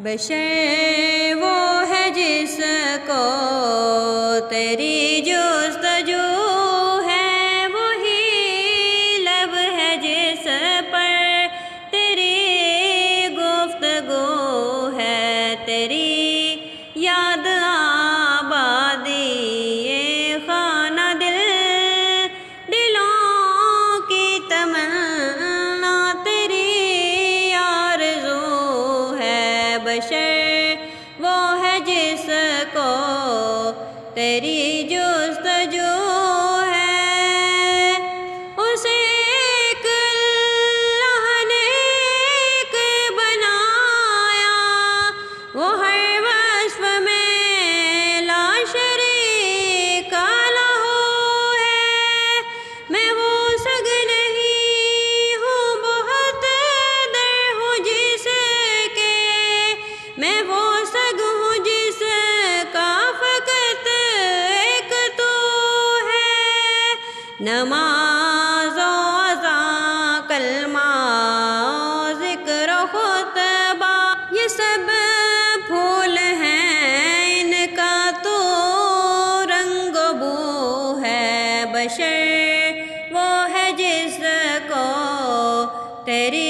بشر وہ ہے جس کو تیری جستجو ہے، وہی لب ہے جس پر تیری گفتگو ہے، تیری یاد آبادی یہ خانہ دل، دلوں کی تمنا تیری آرزو ہے۔ بشر وہ ہے جس کو تیری جستجو ہے، اسے ایک اللہ نے ایک بنایا، وہ ہر وصف میں لا شریک لہو ہے۔ میں وہ سگ نہیں ہوں بہت در ہوں جس کے، میں وہ سگ ہوں جس کا فقط ایک تو ہے۔ نماز و اذان، کلمہ و ذکر و خطبہ، یہ سب پھول ہیں، ان کا تو رنگ و بو ہے۔ بشر وہ ہے جس کو تیری